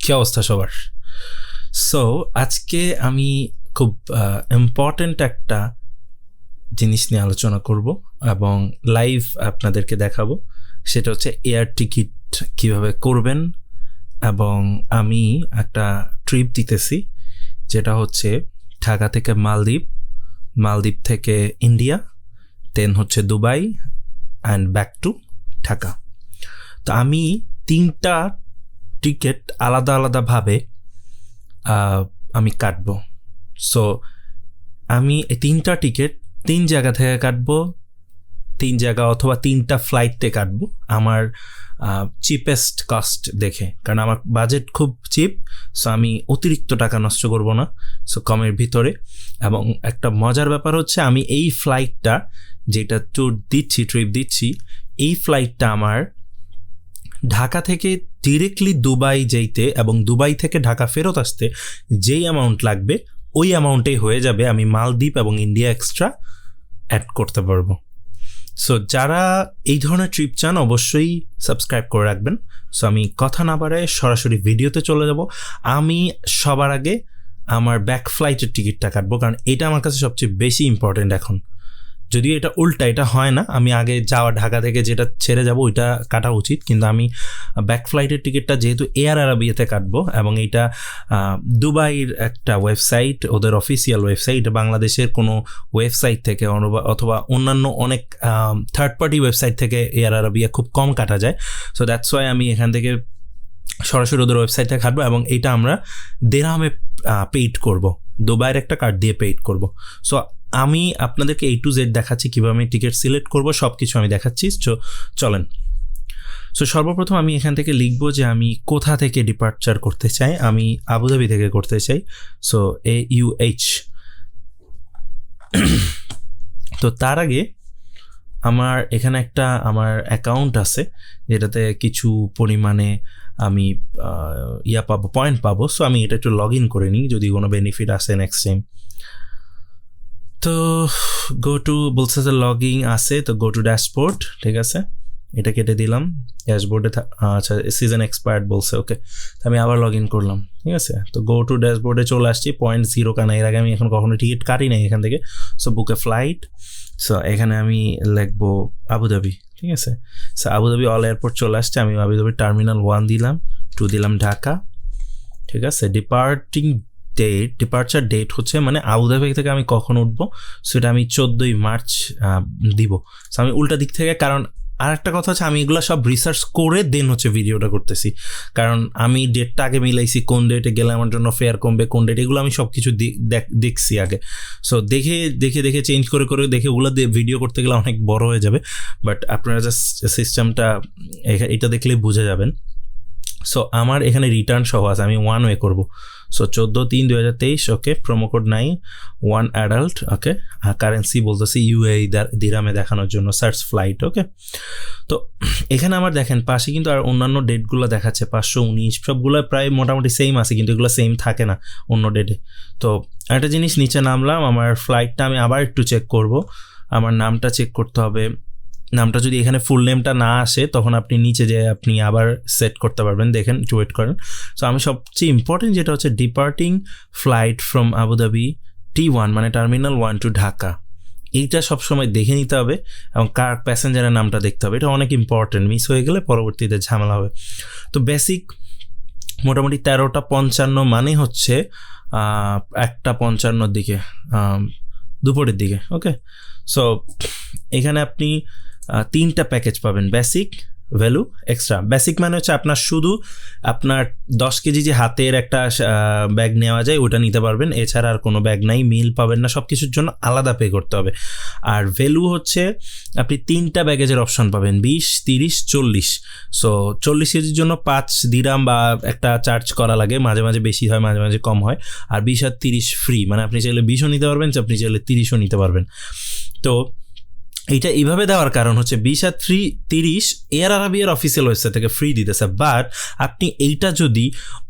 কি অবস্থা সবার? সো আজকে আমি খুব ইম্পর্ট্যান্ট একটা জিনিস নিয়ে আলোচনা করব এবং লাইভ আপনাদেরকে দেখাবো। সেটা হচ্ছে এয়ার টিকিট কিভাবে করবেন, এবং আমি একটা ট্রিপ দিতেছি যেটা হচ্ছে ঢাকা থেকে মালদ্বীপ থেকে ইন্ডিয়া, দেন হচ্ছে Dubai and back to Dhaka. তো আমি 3টা টিকিট আলাদাভাবে আমি কাটবো। সো আমি এই 3টা টিকিট 3 জায়গা থেকে কাটবো, 3 জায়গা অথবা 3টা ফ্লাইটে কাটবো আমার চিপেস্ট কস্ট দেখে, কারণ আমার বাজেট খুব চিপ। সো আমি অতিরিক্ত টাকা নষ্ট করব না, সো কমের ভিতরে। এবং একটা মজার ব্যাপার হচ্ছে আমি এই ফ্লাইটটা যেটা ট্রিপ দিচ্ছি, এই ফ্লাইটটা আমার ঢাকা থেকে ডিরেক্টলি দুবাই যেতে এবং দুবাই থেকে ঢাকা ফেরত আসতে যেই অ্যামাউন্ট লাগবে ওই অ্যামাউন্টেই হয়ে যাবে। আমি মালদ্বীপ এবং ইন্ডিয়া এক্সট্রা অ্যাড করতে পারবো। সো যারা এই ধরনের ট্রিপ চান অবশ্যই সাবস্ক্রাইব করে রাখবেন। সো আমি কথা না বাড়ায় সরাসরি ভিডিওতে চলে যাব। আমি সবার আগে আমার ব্যাক ফ্লাইটের টিকিটটা কাটবো, কারণ এটা আমার কাছে সবচেয়ে বেশি ইম্পর্টেন্ট এখন। যদিও এটা উল্টা, এটা হয় না, আমি আগে যাওয়া ঢাকা থেকে যেটা ছেড়ে যাব ওইটা কাটা উচিত, কিন্তু আমি ব্যাক ফ্লাইটের টিকিটটা যেহেতু এয়ার আরাবিয়াতে কাটবো এবং এইটা দুবাইয়ের একটা ওয়েবসাইট, ওদের অফিসিয়াল ওয়েবসাইট, বাংলাদেশের কোনো ওয়েবসাইট থেকে অথবা অন্যান্য অনেক থার্ড পার্টি ওয়েবসাইট থেকে এয়ার আরাবিয়া খুব কম কাটা যায়। সো দ্যাটস ওয়াই আমি এখান থেকে সরাসরি ওদের ওয়েবসাইট থেকে কাটবো এবং এইটা আমরা দিরহামে পেইড করব, দুবাইয়ের একটা কার্ড দিয়ে পেইড করব। সো আমি আপনাদেরকে A to Z দেখাচ্ছি কীভাবে আমি টিকিট সিলেক্ট করব, সব কিছু আমি দেখাচ্ছি। চলেন। সো সর্বপ্রথম আমি এখান থেকে লিখবো যে আমি কোথা থেকে ডিপার্চার করতে চাই। আমি আবুধাবি থেকে করতে চাই, সো AUH। তো তার আগে আমার এখানে একটা আমার অ্যাকাউন্ট আছে যেটাতে কিছু পরিমাণে আমি পয়েন্ট পাবো। সো আমি এটা একটু লগ ইন করে নিই, যদি কোনো বেনিফিট আসে নেক্সট টাইম। তো গো টু বলছে যে লগইন আছে, তো গো টু ড্যাশবোর্ড, ঠিক আছে, এটা কেটে দিলাম। ড্যাশবোর্ডে আচ্ছা সিজন এক্সপায়ার্ড বলছে, ওকে। তো আমি আবার লগ ইন করলাম, ঠিক আছে। তো গো টু ড্যাশবোর্ডে চলে আসছি, 0.0 কানা, এর আগে আমি এখন কখনো টিকিট কাটি নাই এখান থেকে। সো বুকে ফ্লাইট, সো এখানে আমি লিখবো আবুধাবি, ঠিক আছে। সো আবুধাবি অল এয়ারপোর্ট চলে আসছে, আমি আবুধাবি টার্মিনাল 1 দিলাম, 2 দিলাম ঢাকা, ঠিক আছে। ডিপার্চার ডেট হচ্ছে মানে আবুধাবি থেকে আমি কখন উঠবো সেটা আমি 14ই মার্চ দিব। সো আমি উল্টা দিক থেকে, কারণ আর একটা কথা হচ্ছে আমি এগুলো সব রিসার্চ করে দেন হচ্ছে ভিডিওটা করতেছি, কারণ আমি ডেটটা আগে মিলাইছি, কোন ডেটে গেলে আমার জন্য ফেয়ার কমবে, কোন ডেট, এগুলো আমি সব কিছু দেখছি আগে। সো দেখে চেঞ্জ করে দেখে ওগুলো দিয়ে ভিডিও করতে গেলে অনেক বড় হয়ে যাবে, বাট আপনারা জাস্ট সিস্টেমটা এটা দেখলেই বুঝে যাবেন। সো আমার এখানে রিটার্ন সহ আছে, আমি 1 ওয়ে করবো। সো 14/3/2023, ওকে। প্রোমো কোড 9, 1 অ্যাডাল্ট, ওকে। কারেন্সি বলতেছি UAE দিরহামে দেখানোর জন্য, সার্চ ফ্লাইট, ওকে। তো এখানে আমার দেখেন পাশে কিন্তু আর অন্যান্য ডেটগুলো দেখাচ্ছে, 519, সবগুলো প্রায় মোটামুটি সেম আছে, কিন্তু এগুলো সেম থাকে না অন্য ডেটে। তো একটা জিনিস নিচে নামলাম, আমার ফ্লাইটটা আমি আবার একটু চেক করব, আমার নামটা চেক করতে হবে। নামটা যদি এখানে ফুল নেমটা না আসে তখন আপনি নিচে যেয়ে আপনি আবার সেট করতে পারবেন, দেখেন, একটু ওয়েট করেন। সো আমি সবচেয়ে ইম্পর্টেন্ট যেটা হচ্ছে departing flight from Abu Dhabi T1 মানে টার্মিনাল 1 টু ঢাকা, এইটা সবসময় দেখে নিতে হবে এবং কার প্যাসেঞ্জারের নামটা দেখতে হবে, এটা অনেক ইম্পর্টেন্ট, মিস হয়ে গেলে পরবর্তীতে ঝামেলা হবে। তো বেসিক মোটামুটি 13:55 মানে হচ্ছে 1:55 দিকে, দুপুরের দিকে, ওকে। সো এখানে আপনি 3টা প্যাকেজ পাবেন, বেসিক, ভ্যালু, এক্সট্রা। বেসিক মানে হচ্ছে আপনার শুধু আপনার 10 কেজি যে হাতের একটা ব্যাগ নেওয়া যায় ওটা নিতে পারবেন, এছাড়া আর কোনো ব্যাগ নাই, মিল পাবেন না, সব কিছুর জন্য আলাদা পে করতে হবে। আর ভ্যালু হচ্ছে আপনি 3টা ব্যাগেজের অপশন পাবেন, 20, 30, 40। সো 40 কেজির জন্য 5 দিরহাম বা একটা চার্জ করা লাগে, মাঝে মাঝে বেশি হয়, মাঝে মাঝে কম হয়। আর 20 আর 30 ফ্রি, মানে আপনি চাইলে 20ও নিতে পারবেন, আপনি চাইলে 30ও নিতে পারবেন। তো এইটা এইভাবে দেওয়ার কারণ হচ্ছে 20 আর 30 এয়ার আরাবিয়ার অফিসিয়াল ওয়েবসাইট থেকে ফ্রি দিতেছে, বাট আপনি এইটা যদি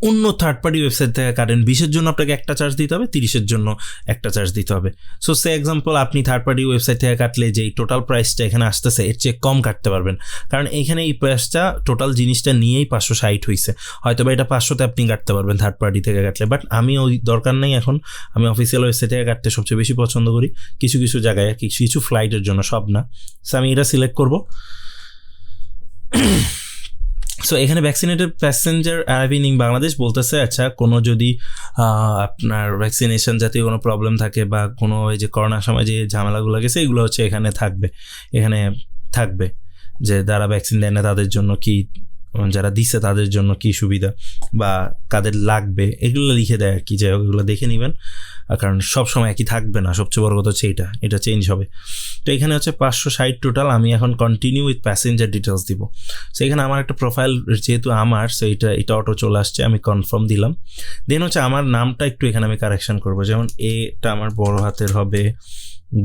অন্য থার্ড পার্টি ওয়েবসাইট থেকে কাটেন 20-এর জন্য আপনাকে একটা চার্জ দিতে হবে, 30-এর জন্য একটা চার্জ দিতে হবে। সো সে এক্সাম্পল আপনি থার্ড পার্টি ওয়েবসাইট থেকে কাটলে যেই টোটাল প্রাইসটা এখানে আসতেছে এর চেয়ে কম কাটতে পারবেন, কারণ এইখানে এই প্রাইসটা টোটাল জিনিসটা নিয়েই 560 হয়েছে, হয়তো বা এটা 500-তে আপনি কাটতে পারবেন থার্ড পার্টি থেকে কাটলে, বাট আমি ওই দরকার নেই এখন, আমি অফিসিয়াল ওয়েবসাইট থেকে কাটতে সবচেয়ে বেশি পছন্দ করি কিছু কিছু জায়গায়, কিছু ফ্লাইটের জন্য, সব না। সো আমি এটা সিলেক্ট করব। সো এখানে vaccinated passenger arriving in Bangladesh বলতেছে, আচ্ছা কোনো যদি আপনার ভ্যাকসিনেশন জাতীয় কোনো প্রবলেম থাকে বা কোনো এই যে করোনার সময় যে ঝামেলাগুলো গেছে এগুলো হচ্ছে এখানে থাকবে যে যারা ভ্যাকসিন দেয় না তাদের জন্য কি, যারা দিছে তাদের জন্য কি সুবিধা বা কাদের লাগবে, এগুলো লিখে দেয় আর কি, যে ওগুলো দেখে নেবেন, কারণ সব সময় একই থাকবে না, সবচেয়ে বড় কথা হচ্ছে এটা চেঞ্জ হবে। তো এখানে হচ্ছে 560 টোটাল, আমি এখন কন্টিনিউ উইথ প্যাসেঞ্জার ডিটেলস দিব। সো এখানে আমার একটা প্রোফাইল যেহেতু আমার, সো এটা অটো চলে আসছে, আমি কনফার্ম দিলাম। দেন হচ্ছে আমার নামটা একটু এখানে আমি কারেকশন করবো, যেমন এটা আমার বড় হাতের হবে,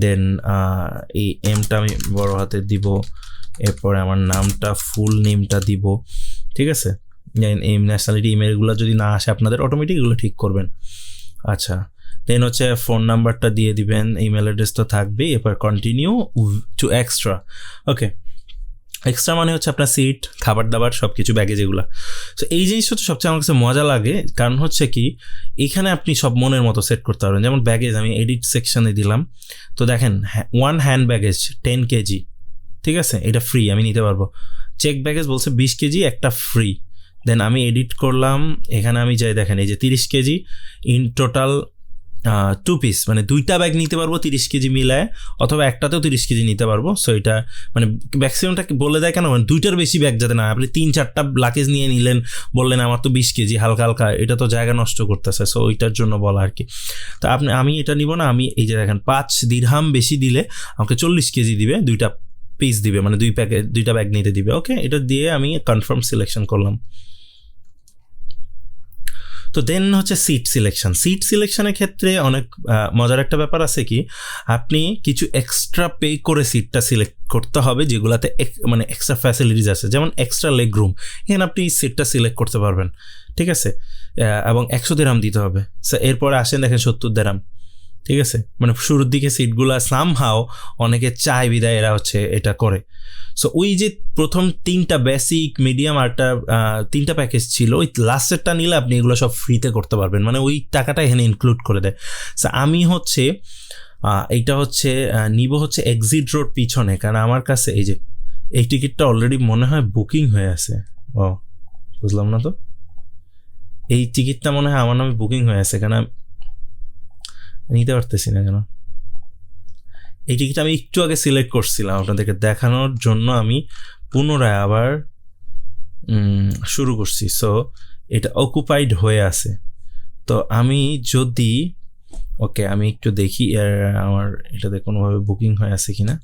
দেন এই এমটা আমি বড় হাতের দিব, এরপরে আমার নামটা ফুল নেমটা দিব, ঠিক আছে। এম ন্যাশনালিটি ইমেলগুলো যদি না আসে আপনাদের অটোমেটিক এগুলো ঠিক করবেন। আচ্ছা, দেন হচ্ছে ফোন নাম্বারটা দিয়ে দিবেন, ইমেল অ্যাড্রেস তো থাকবেই, এরপর continue to extra. Okay, extra মানে হচ্ছে আপনার সিট, খাবার দাবার সব কিছু ব্যাগেজ এগুলো। সো এই জিনিসটা হচ্ছে সবচেয়ে আমার কাছে মজা লাগে, কারণ হচ্ছে কি এখানে আপনি সব মনের মতো সেট করতে পারবেন। যেমন ব্যাগেজ আমি এডিট সেকশনে দিলাম, তো দেখেন 1 হ্যান্ড ব্যাগেজ 10 কেজি, ঠিক আছে, এটা ফ্রি, আমি নিতে পারবো। চেক ব্যাগেজ বলছে 20 কেজি একটা ফ্রি। দেন আমি এডিট করলাম, এখানে আমি যাই, দেখেন এই যে 30 কেজি ইন টোটাল 2 পিস, মানে 2টা ব্যাগ নিতে পারবো 30 কেজি মিলায়, অথবা একটাতেও 30 কেজি নিতে পারবো। সো এটা মানে ম্যাক্সিমামটা বলে দেয় কেন, মানে 2টার বেশি ব্যাগ যাতে না, আপনি 3-4টা লাকেজ নিয়ে নিলেন, বললেন আমার তো 20 কেজি হালকা হালকা, এটা তো জায়গা নষ্ট করতেছে। সো ওইটার জন্য বলা আর কি। তো আমি এটা নিব না, আমি এই যে দেখেন 5 দিরহাম বেশি দিলে আমাকে 40 কেজি দিবে, 2টা পিস দিবে, মানে 2টা ব্যাগ নিতে দিবে। ওকে, এটা দিয়ে আমি কনফার্ম সিলেকশন করলাম। তো দেন হচ্ছে সিট সিলেকশনের ক্ষেত্রে অনেক মজার একটা ব্যাপার আছে কি, আপনি কিছু এক্সট্রা পে করে সিটটা সিলেক্ট করতে হবে, যেগুলোতে মানে এক্সট্রা ফ্যাসিলিটিস আছে, যেমন এক্সট্রা লেগ রুম, এখানে আপনি সিটটা সিলেক্ট করতে পারবেন, ঠিক আছে, এবং 100 দিরহাম দিতে হবে। এরপরে আসেন দেখেন 70 দিরহাম, ঠিক আছে, মানে শুরুর দিকে সিটগুলো সামহাও অনেকে চায় বিদায় এরা হচ্ছে এটা করে। সো ওই যে প্রথম 3টা বেসিক, মিডিয়াম আর 3টা প্যাকেজ ছিল, ওই লাস্টেরটা নিলে আপনি এগুলো সব ফ্রিতে করতে পারবেন, মানে ওই টাকাটা এখানে ইনক্লুড করে দেয়। সো আমি হচ্ছে এইটা হচ্ছে নিব হচ্ছে এক্সিট রোড পিছনে, কারণ আমার কাছে এই যে এই টিকিটটা অলরেডি মনে হয় বুকিং হয়ে আছে। ও বুঝলাম না তো, এই টিকিটটা মনে হয় আমার নামে বুকিং হয়ে আছে, কারণ নিতে পারতেছি না কেন। এই টিকিট আমি একটু আগে সিলেক্ট করছিলাম আপনাদেরকে দেখানোর জন্য, আমি পুনরায় আবার শুরু করছি। সো এটা অকুপাইড হয়ে আছে। তো আমি যদি ওকে, আমি একটু দেখি আমার এটাতে কোনোভাবে বুকিং হয়ে আছে কিনা।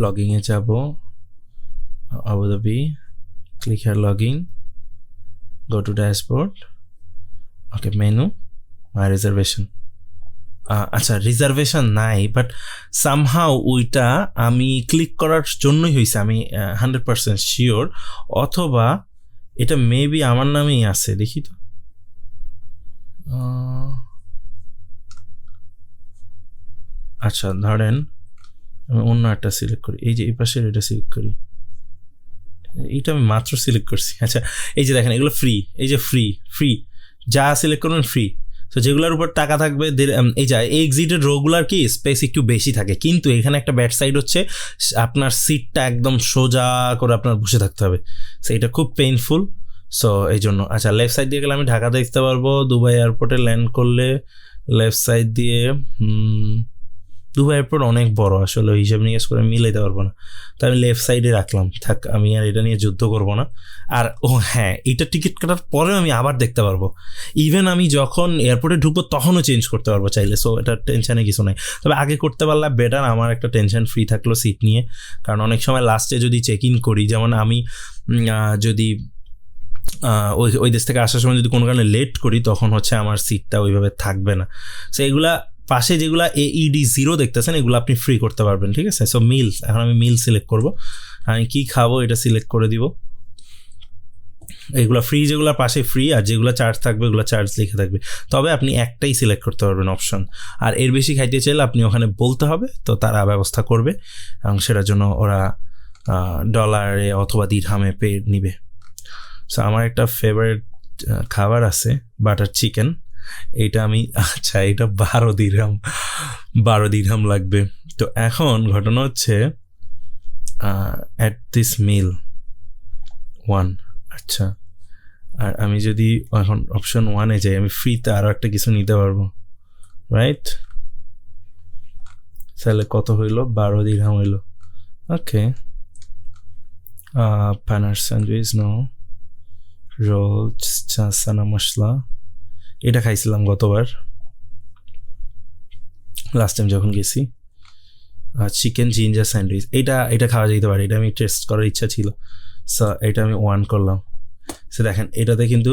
লগইনে যাব, Abu Dhabi, click here login, go to dashboard, okay menu, my reservation. আচ্ছা, রিজার্ভেশন নাই, বাট সামহাও ওইটা আমি ক্লিক করার জন্যই হয়েছে, আমি 100% শিওর, অথবা এটা মেবি আমার নামেই আছে, দেখি তো। আচ্ছা ধরেন আমি অন্য একটা সিলেক্ট করি, এই যে এই পাশের এটা সিলেক্ট করি, এইটা আমি মাত্র সিলেক্ট করছি। আচ্ছা এই যে দেখেন এগুলো ফ্রি, এই যে ফ্রি যা সিলেক্ট করবেন ফ্রি। তো যেগুলোর উপর টাকা থাকবে, এই যা এই এক্সিটেড রোগুলার কি স্পেস একটু বেশি থাকে, কিন্তু এখানে একটা ব্যাড সাইড হচ্ছে আপনার সিটটা একদম সোজা করে আপনার বসে থাকতে হবে, সো এটা খুব পেইনফুল। সো এই জন্য আচ্ছা লেফট সাইড দিয়ে গেলে আমি ঢাকা দেখতে পারবো, দুবাই এয়ারপোর্টে ল্যান্ড করলে লেফট সাইড দিয়ে, দুবাই এয়ারপোর্ট অনেক বড়, আসলে হিসাব নিকেশ করে মিলাইতে পারবো না, তো আমি লেফট সাইডে রাখলাম, থাক আমি আর এটা নিয়ে যুদ্ধ করবো না। আর হ্যাঁ, এইটা টিকিট কাটার পরেও আমি আবার দেখতে পারবো, ইভেন আমি যখন এয়ারপোর্টে ঢুকবো তখনও চেঞ্জ করতে পারবো চাইলে। সো এটা টেনশনে কিছু নাই, তবে আগে করতে পারলে বেটার, আমার একটা টেনশন ফ্রি থাকলো সিট নিয়ে। কারণ অনেক সময় লাস্টে যদি চেক ইন করি, যেমন আমি যদি ওই দেশ থেকে আসার সময় যদি কোনো কারণে লেট করি, তখন হচ্ছে আমার সিটটা ওইভাবে থাকবে না। সো এগুলা পাশে যেগুলো AED0 দেখতেছেন এগুলো আপনি ফ্রি করতে পারবেন, ঠিক আছে? সো মিলস, এখন আমি মিল সিলেক্ট করব, আমি কি খাবো এটা সিলেক্ট করে দিব। এগুলো ফ্রি, যেগুলো পাশে ফ্রি, আর যেগুলো চার্জ থাকবে এগুলো চার্জ লিখে থাকবে। তবে আপনি একটাই সিলেক্ট করতে পারবেন অপশন, আর এর বেশি খাইতে চাইলে আপনি ওখানে বলতে হবে, তো তারা ব্যবস্থা করবে এবং সেটার জন্য ওরা ডলারে অথবা দিরহামে পে নিবে। সো আমার একটা ফেভারিট খাবার আছে বাটার চিকেন, এইটা আমি আচ্ছা এটা 12 দিরহাম লাগবে। তো এখন ঘটনা হচ্ছে অ্যাট দিস মিল 1, আচ্ছা, আর আমি যদি এখন অপশন 1-এ যাই আমি ফ্রিতে আরও একটা কিছু নিতে পারবো, রাইট? তাহলে কত হইল? 12 দিরহাম হইল। ওকে, পানার স্যান্ডউইচ, নো রোল, সানা মশলা, এটা খাইছিলাম গতবার লাস্ট টাইম যখন গেছি। চিকেন জিঞ্জার স্যান্ডউইচ, এটা খাওয়া যেতে পারে, এটা আমি টেস্ট করার ইচ্ছা ছিল। সো এটা আমি 1 করলাম। সো দেখেন এটাতে কিন্তু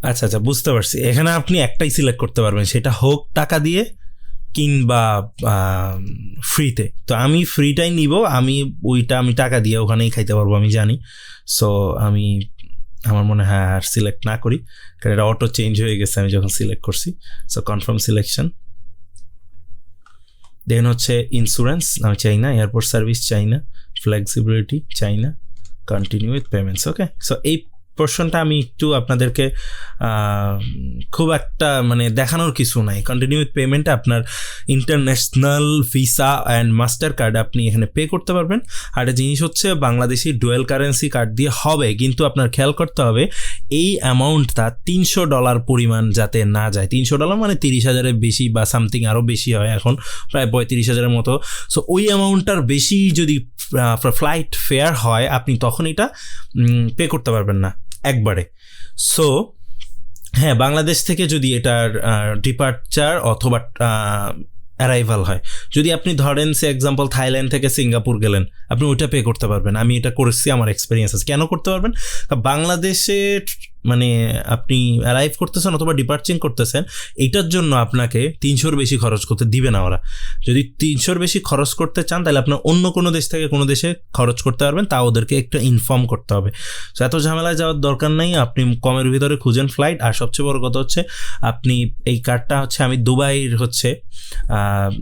আচ্ছা বুঝতে পারছি, এখানে আপনি একটাই সিলেক্ট করতে পারবেন, সেটা হোক টাকা দিয়ে কিংবা ফ্রিতে। তো আমি ফ্রিটাই নিব, আমি টাকা দিয়ে ওখানেই খাইতে পারবো আমি জানি। সো আমার মনে হয় আর সিলেক্ট না করি, কারণ এটা অটো চেঞ্জ হয়ে গেছে আমি যখন সিলেক্ট করছি। So confirm selection. দেন হচ্ছে ইন্স্যুরেন্স আমি চাই না, এয়ারপোর্ট সার্ভিস চাই না, ফ্লেক্সিবিলিটি চাই না, continue with payments. Okay, so এই পোর্শনটা আমি একটু আপনাদেরকে খুব একটা মানে দেখানোর কিছু নাই। কন্টিনিউ উইথ পেমেন্টে আপনার international visa and master card আপনি এখানে পে করতে পারবেন। আর একটা জিনিস হচ্ছে বাংলাদেশি ডুয়েল কারেন্সি কার্ড দিয়ে হবে, কিন্তু আপনার খেয়াল করতে হবে এই অ্যামাউন্টটা $300 পরিমাণ যাতে না যায়। $300 মানে 30,000-এর বেশি বা সামথিং, আরও বেশি হয় এখন, প্রায় 35,000-এর মতো। সো ওই অ্যামাউন্টটার বেশি যদি ফ্লাইট ফেয়ার হয় আপনি তখন এটা পে করতে পারবেন না একবারে। সো হ্যাঁ, বাংলাদেশ থেকে যদি এটার ডিপার্চার অথবা অ্যারাইভাল হয়, যদি আপনি ধরেন সে এক্সাম্পল থাইল্যান্ড থেকে সিঙ্গাপুর গেলেন, আপনি ওইটা পে করতে পারবেন। আমি এটা করেছি, আমার এক্সপিরিয়েন্স আছে। কেন করতে পারবেন? বাংলাদেশে মানে আপনি অ্যারাইভ করতেছেন অথবা ডিপার্চিং করতেছেন, এইটার জন্য আপনাকে 300-র বেশি খরচ করতে দিবে না ওরা। যদি 300-র বেশি খরচ করতে চান তাহলে আপনার অন্য কোনো দেশ থেকে কোনো দেশে খরচ করতে পারবেন, তা ওদেরকে একটু ইনফর্ম করতে হবে। তো এত ঝামেলায় যাওয়ার দরকার নেই, আপনি কমের ভিতরে খুঁজেন ফ্লাইট। আর সবচেয়ে বড় কথা হচ্ছে আপনি এই কার্ডটা হচ্ছে আমি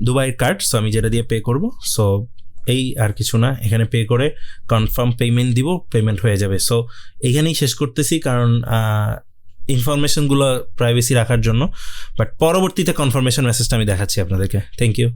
দুবাইয়ের কার্ড, সো আমি যেটা দিয়ে পে করব। সো এই আর কিছু না, এখানে পে করে কনফার্ম পেমেন্ট দিব, পেমেন্ট হয়ে যাবে। সো এইখানেই শেষ করতেছি, কারণ ইনফরমেশনগুলো প্রাইভেসি রাখার জন্য। বাট পরবর্তীতে কনফার্মেশন মেসেজটা আমি দেখাচ্ছি আপনাদেরকে। Thank you.